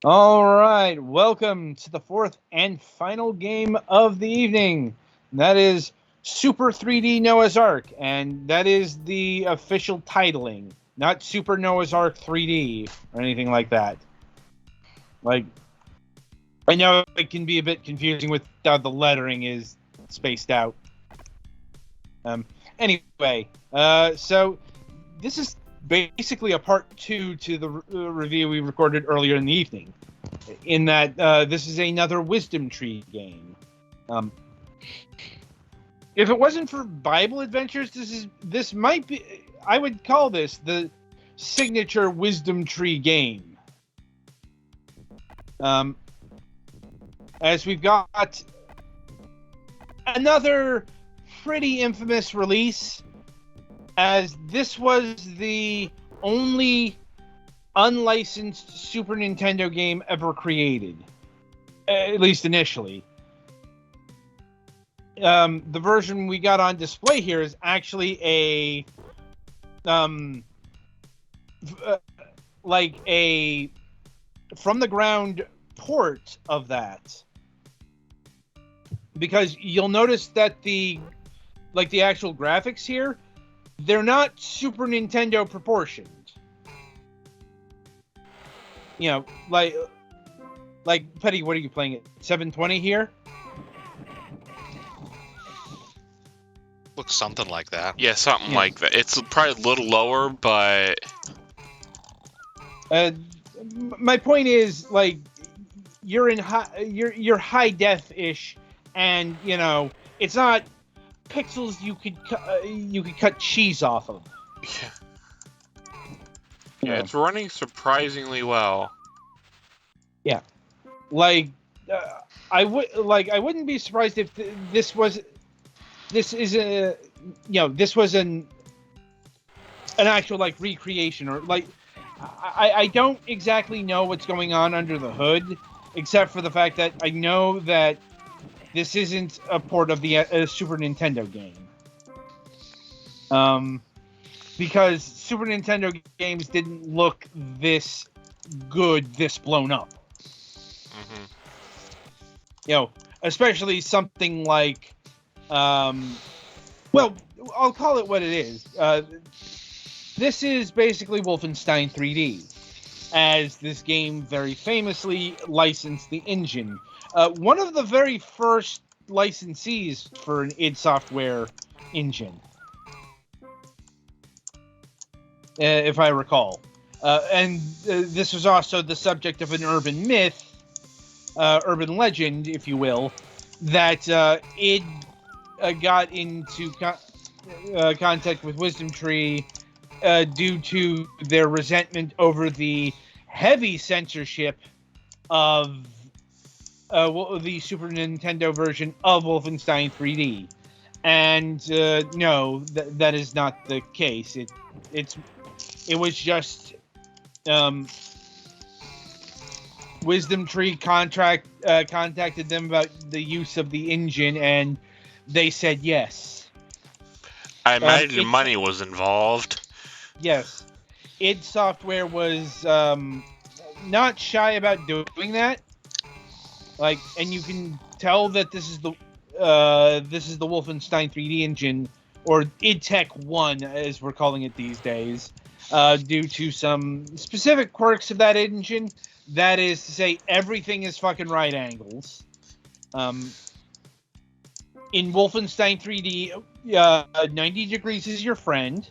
All right, welcome to the fourth and final game of the evening. That is Super 3D Noah's Ark, and that is the official titling, not Super Noah's Ark 3D or anything like that. Like, I know it can be a bit confusing with how the lettering is spaced out. Anyway, so this is basically a part two to the review we recorded earlier in the evening. In that this is another wisdom tree game. Um, if it wasn't for Bible Adventures, this might be. I would call this the signature wisdom tree game. Um, as we've got another pretty infamous release, as this was the only unlicensed Super Nintendo game ever created, at least initially. The version we got on display here is actually like a from the ground port of that, because you'll notice that the actual graphics here, they're not Super Nintendo proportioned. You know, like Petty, what are you playing at 720 here? Looks something like that. Yeah, something Yeah. like that. It's probably a little lower, but My point is, like, you're in you're high def ish, and you know it's not pixels you could cut cheese off of. yeah, You know? it's running surprisingly well. Like, I wouldn't be surprised if this was an actual like recreation, or like I don't exactly know what's going on under the hood, except for the fact that I know that this isn't a port of the Super Nintendo game. Because Super Nintendo games didn't look this good, this blown up. Hmm. You know, especially something like, well, I'll call it what it is. This is basically Wolfenstein 3D, as this game very famously licensed the engine. One of the very first licensees for an id Software engine, if I recall. And this was also the subject of an urban myth, urban legend, if you will, that id got into contact with Wisdom Tree due to their resentment over the heavy censorship of the Super Nintendo version of Wolfenstein 3D. And no, that is not the case. It was just Wisdom Tree contacted them about the use of the engine, and they said yes. I imagine money was involved. Yes, id Software was not shy about doing that. Like, and you can tell that this is the Wolfenstein 3D engine, or id Tech 1 as we're calling it these days, due to some specific quirks of that engine. That is to say, everything is fucking right angles. In Wolfenstein 3D, 90 degrees is your friend.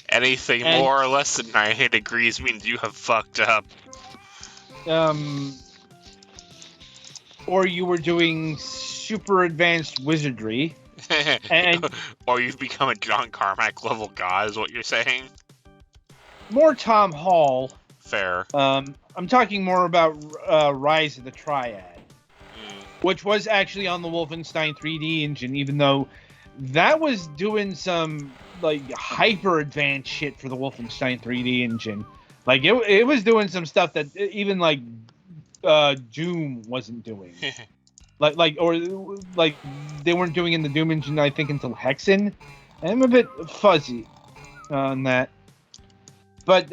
Anything more or less than 90 degrees means you have fucked up. Or you were doing super advanced wizardry. And or you've become a John Carmack level god, is what you're saying? more Tom Hall. Fair. I'm talking more about Rise of the Triad, which was actually on the Wolfenstein 3D engine, even though that was doing some like hyper advanced shit for the Wolfenstein 3D engine. Like it was doing some stuff that even like Doom wasn't doing. like they weren't doing in the Doom engine, I think, until Hexen. I'm a bit fuzzy on that. But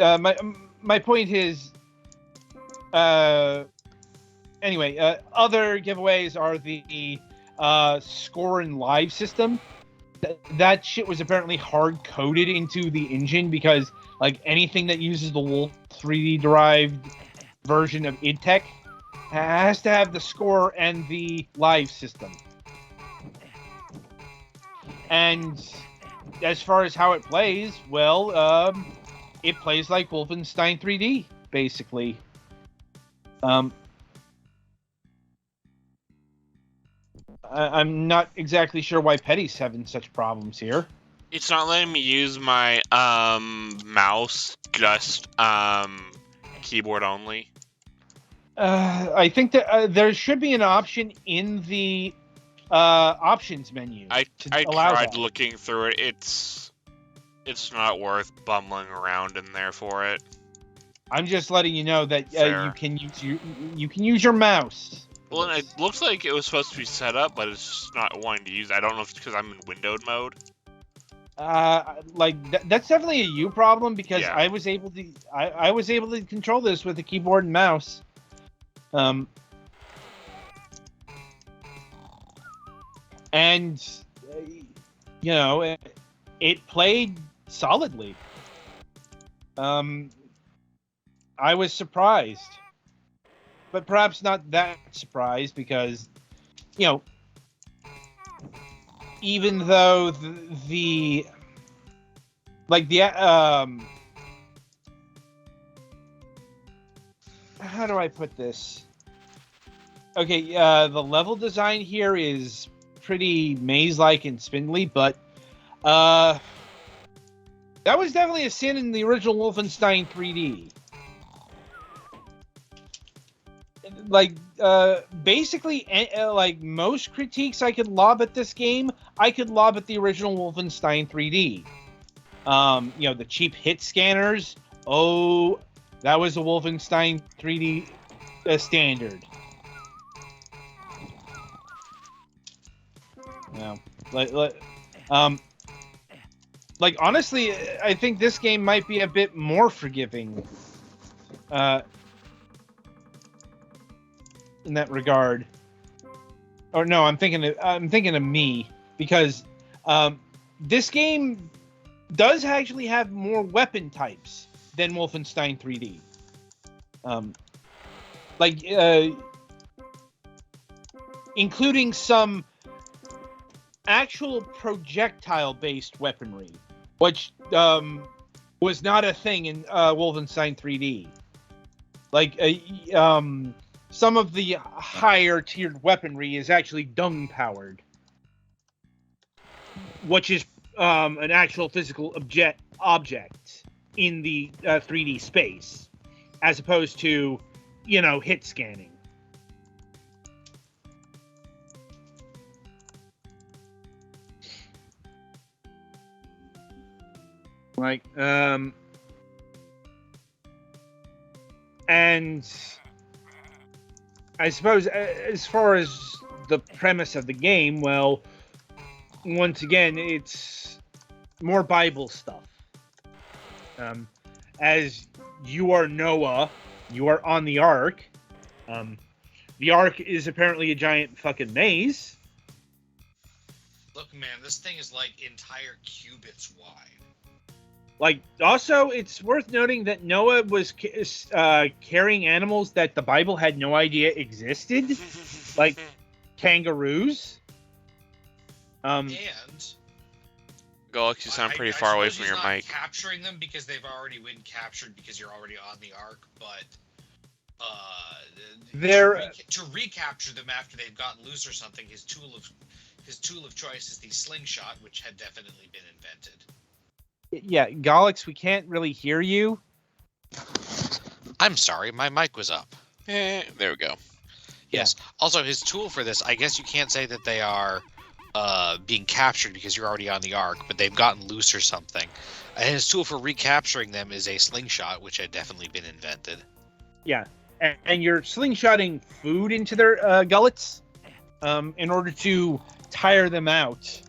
my point is, Anyway, other giveaways are the score and live system. That shit was apparently hard coded into the engine because like anything that uses the Wolf 3D derived version of idTech has to have the score and the live system. And as far as how it plays, well, it plays like Wolfenstein 3D, basically. I'm not exactly sure why Petty's having such problems here. It's not letting me use my mouse, just keyboard only. I think that there should be an option in the options menu. I allow tried that. looking through it. It's not worth bumbling around in there for it. I'm just letting you know that Fair. you can use your mouse. Well, it looks like it was supposed to be set up, but it's just not wanting to use it. I don't know if it's because I'm in windowed mode. That's definitely a you problem because Yeah. I was able to control this with a keyboard and mouse. And you know, it played solidly. I was surprised, but perhaps not that surprised because, you know, even though the how do I put this? Okay, the level design here is pretty maze-like and spindly, but that was definitely a sin in the original Wolfenstein 3D. Like, basically, like most critiques I could lob at this game, I could lob at the original Wolfenstein 3D. You know, the cheap hit scanners. Oh, that was a Wolfenstein 3D standard. Yeah, like honestly, I think this game might be a bit more forgiving. In that regard, or no, I'm thinking of me because this game does actually have more weapon types than Wolfenstein 3D. Including some actual projectile-based weaponry, which was not a thing in Wolfenstein 3D. Like some of the higher tiered weaponry is actually dung powered, which is an actual physical object in the 3D space, as opposed to, you know, hit scanning. Like, and I suppose as far as the premise of the game, well, once again, it's more Bible stuff. As you are Noah, you are on the Ark. The Ark is apparently a giant fucking maze. Look, man, this thing is like entire cubits wide. Like, also, it's worth noting that Noah was carrying animals that the Bible had no idea existed, like kangaroos. And Golex, you sound pretty far away from your he's not mic. capturing them because they've already been captured because you're already on the Ark, but to recapture them after they've gotten loose or something, his tool of choice is the slingshot, which had definitely been invented. Yeah, Golex, we can't really hear you. I'm sorry, my mic was up. There we go. Yes. Also, his tool for this, I guess you can't say that they are being captured because you're already on the Ark, but they've gotten loose or something. And his tool for recapturing them is a slingshot, which had definitely been invented. Yeah, and you're slingshotting food into their gullets in order to tire them out.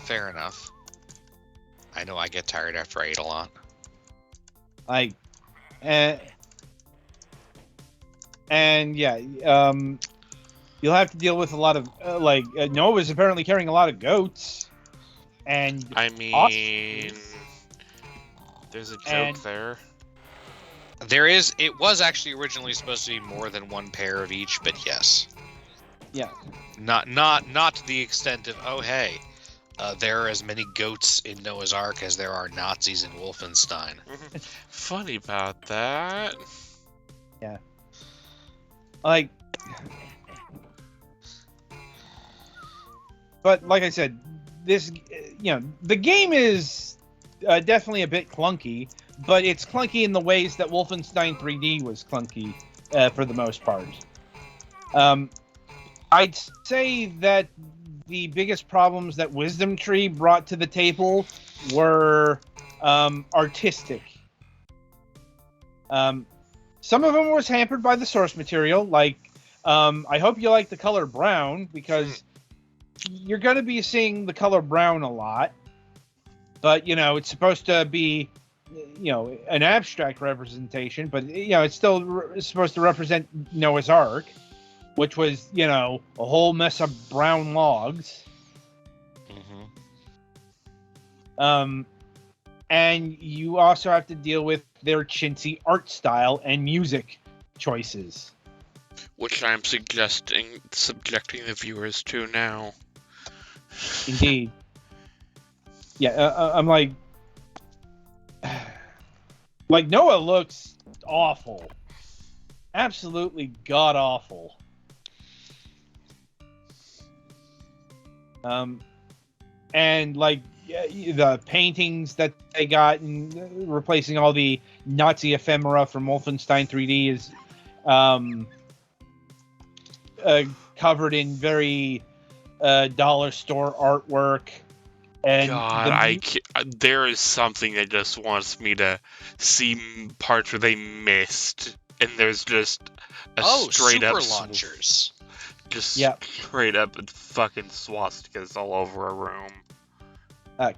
Fair enough. I know I get tired after I eat a lot. Like, And yeah, you'll have to deal with a lot of Nova's apparently carrying a lot of goats, and I mean, ostriches. there's a joke And- there. There is. It was actually originally supposed to be more than one pair of each, but yes. Yeah. Not to the extent of, oh hey, there are as many goats in Noah's Ark as there are Nazis in Wolfenstein. Funny about that. Like, but like I said, this, the game is definitely a bit clunky, but it's clunky in the ways that Wolfenstein 3D was clunky for the most part. I'd say that the biggest problems that Wisdom Tree brought to the table were artistic. Some of them was hampered by the source material, like I hope you like the color brown, because you're going to be seeing the color brown a lot, but it's supposed to be an abstract representation, but it's still supposed to represent Noah's Ark, which was a whole mess of brown logs. And you also have to deal with their chintzy art style and music choices. Which I'm subjecting the viewers to now. Indeed. Yeah, I'm like Noah looks awful. Absolutely god awful. And the paintings that they got, and replacing all the Nazi ephemera from Wolfenstein 3D is covered in very dollar store artwork. And God, there is something that just wants me to see parts where they missed, and there's just a straight super up launchers. Straight up fucking swastikas all over a room.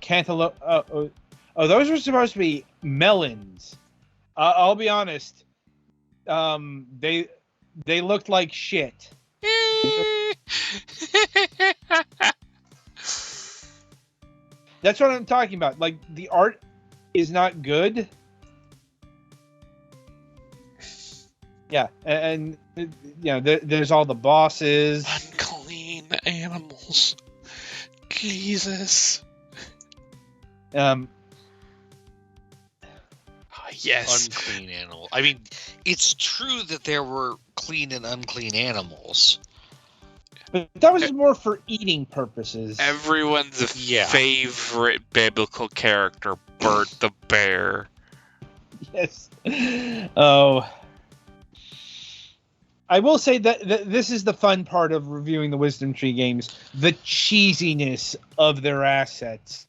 Cantaloupe. Those were supposed to be melons. I'll be honest. They looked like shit. That's what I'm talking about. Like, the art is not good. Yeah, and there's all the bosses. Unclean animals. Jesus. Yes. Unclean animal. I mean, it's true that there were clean and unclean animals. But that was more for eating purposes. Everyone's favorite biblical character, Bert the Bear. Yes. Oh. I will say that this is the fun part of reviewing the Wisdom Tree games. The cheesiness of their assets.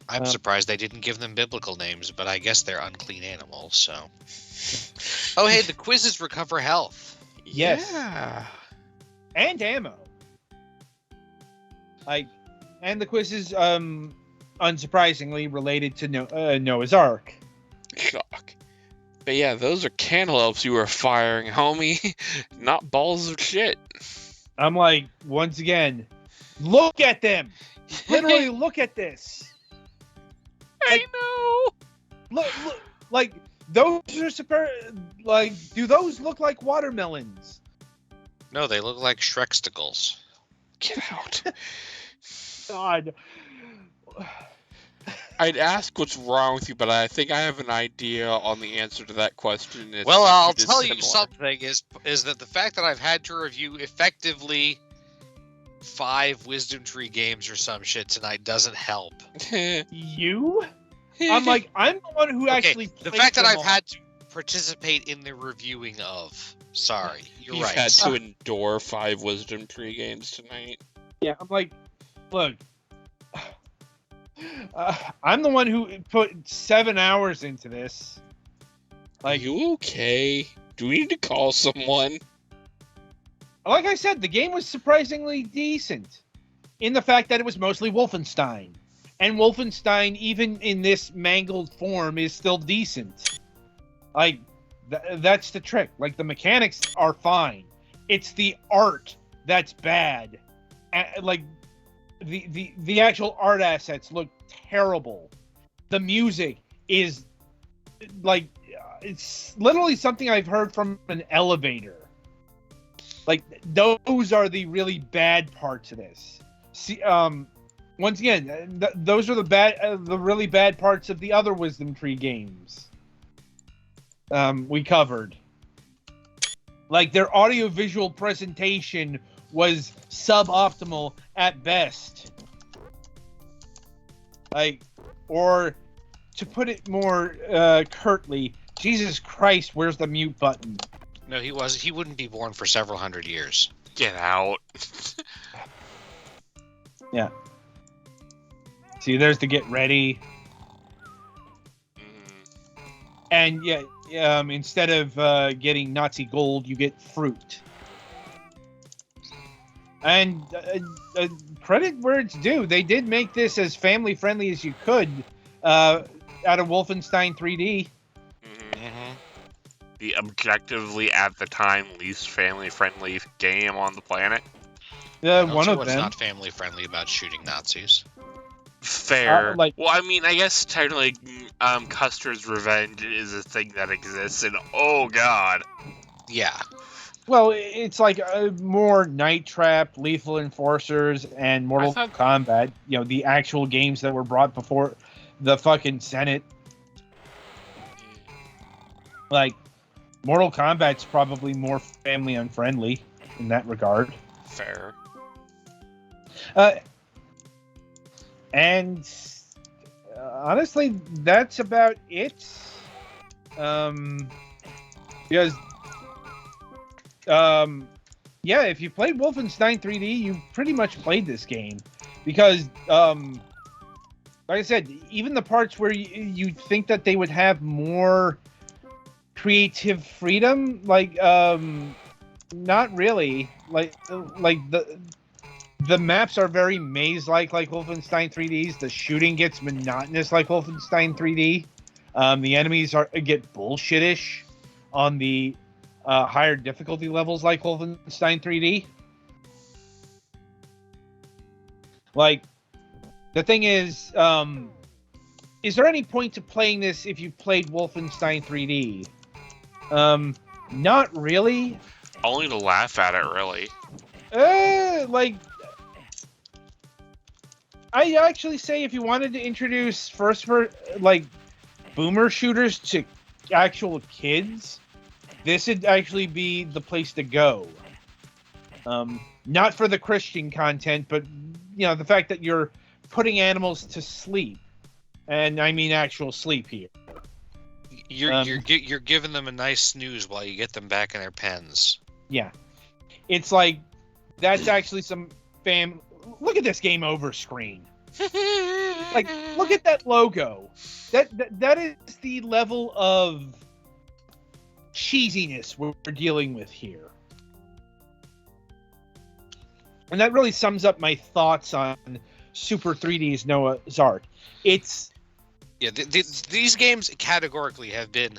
I'm surprised they didn't give them biblical names, but I guess they're unclean animals, so. Oh, hey, the quizzes recover health. Yes. Yeah. And ammo. And the quizzes, unsurprisingly, related to Noah's Ark. Shock. But yeah, those are cantaloupes you were firing, homie. Not balls of shit. I'm like, once again, look at them. Literally, look at this. I know. Look, like, those are super. Like, do those look like watermelons? No, they look like Shreksticles. Get out. God. I'd ask what's wrong with you, but I think I have an idea on the answer to that question. Well, I'll tell you something, is that the fact that I've had to review effectively 5 Wisdom Tree games or some shit tonight doesn't help. You? I'm like, I'm the one who actually the played fact that them I've all. had to participate in the reviewing of. Sorry, you're You've right. had to endure 5 Wisdom Tree games tonight. Yeah, I'm like, look, I'm the one who put 7 hours into this. Are you okay? Do we need to call someone? Like I said, the game was surprisingly decent in the fact that it was mostly Wolfenstein. And Wolfenstein, even in this mangled form, is still decent. Like, That's the trick. Like, the mechanics are fine. It's the art that's bad. Like, the actual art assets look terrible. The music is like, it's literally something I've heard from an elevator. Like, those are the really bad parts of this. See, once again, those are the really bad parts of the other Wisdom Tree games. We covered. Like, their audiovisual presentation was suboptimal at best. Like, or to put it more curtly, Jesus Christ, where's the mute button? No, he wouldn't be born for several hundred years. Get out. Yeah. See, there's the get ready. And yeah, instead of getting Nazi gold, you get fruit. And credit where it's due. They did make this as family friendly as you could out of Wolfenstein 3D. Mm-hmm. The objectively, at the time, least family-friendly game on the planet. One of what's them. not family friendly about shooting Nazis? Fair. Like- well, I mean, I guess technically, Custer's Revenge is a thing that exists, and oh god. Yeah. Well, it's like more Night Trap, Lethal Enforcers, and Mortal Kombat. You know, the actual games that were brought before the fucking Senate. Like, Mortal Kombat's probably more family unfriendly in that regard. Fair. And honestly, that's about it. Because yeah, if you played Wolfenstein 3D, you pretty much played this game. Because like I said, even the parts where you think that they would have more creative freedom, like not really. Like the maps are very maze-like Wolfenstein 3D's. The shooting gets monotonous like Wolfenstein 3D. The enemies get bullshittish on the higher difficulty levels like Wolfenstein 3D. Like, the thing is there any point to playing this if you've played Wolfenstein 3D? Not really. Only to laugh at it, really. Like, I actually say if you wanted to introduce boomer shooters to actual kids, this would actually be the place to go. Not for the Christian content, but you know, the fact that you're putting animals to sleep, and I mean actual sleep here. You're giving them a nice snooze while you get them back in their pens. Yeah, it's like that's actually some Look at this game over screen. Like, look at that logo. That is the level of cheesiness we're dealing with here. And that really sums up my thoughts on Super 3D's Noah's Ark. It's... Yeah, these games categorically have been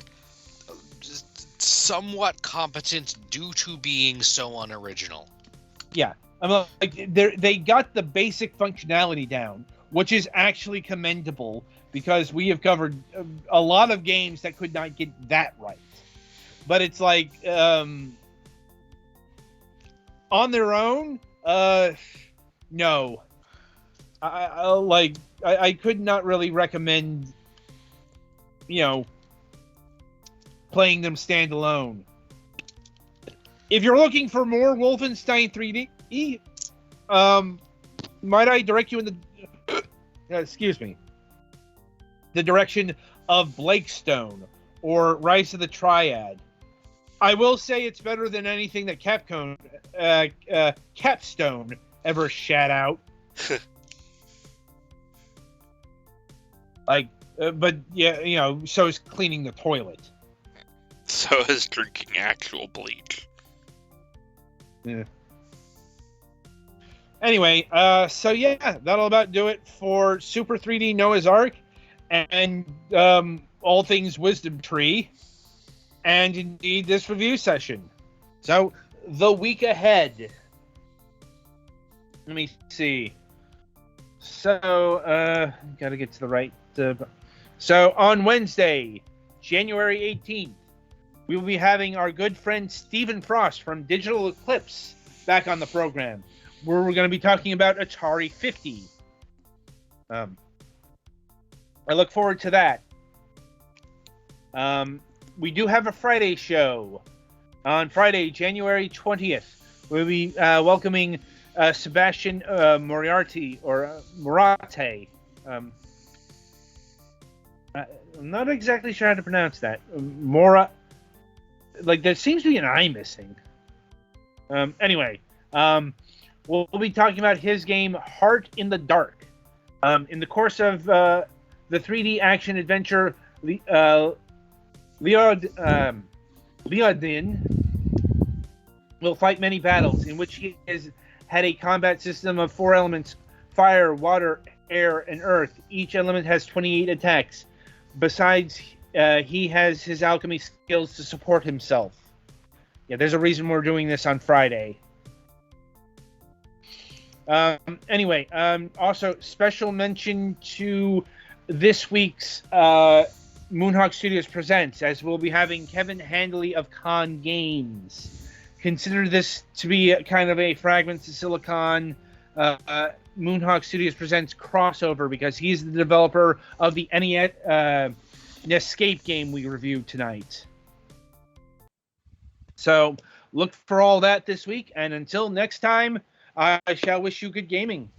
somewhat competent due to being so unoriginal. Yeah. They got the basic functionality down, which is actually commendable because we have covered a lot of games that could not get that right. But it's like, on their own, no. I could not really recommend, playing them standalone. If you're looking for more Wolfenstein 3D, might I direct you in the the direction of Blakestone or Rise of the Triad. I will say it's better than anything that Capstone ever shat out. But yeah, so is cleaning the toilet. So is drinking actual bleach. Yeah. Anyway, so yeah, that'll about do it for Super 3D Noah's Ark and all things Wisdom Tree. and indeed this review session. So, the week ahead. Let me see. So, gotta get to the right. So, on Wednesday, January 18th, we will be having our good friend Stephen Frost from Digital Eclipse back on the program, where we're going to be talking about Atari 50. I look forward to that. We do have a Friday show. On Friday, January 20th, we'll be welcoming Sebastian Moriarty, or Morate. I'm not exactly sure how to pronounce that. There seems to be an I missing. Anyway, we'll be talking about his game, Heart in the Dark. In the course of the 3D action adventure, Leodin will fight many battles in which he has had a combat system of 4 elements: fire, water, air, and earth. Each element has 28 attacks. Besides, he has his alchemy skills to support himself. Yeah, there's a reason we're doing this on Friday. Anyway, also special mention to this week's Moonhawk Studios Presents, as we'll be having Kevin Handley of Con Games. Consider this to be kind of a Fragments of Silicon Moonhawk Studios Presents crossover, because he's the developer of the Escape game we reviewed tonight. So look for all that this week, and until next time, I shall wish you good gaming.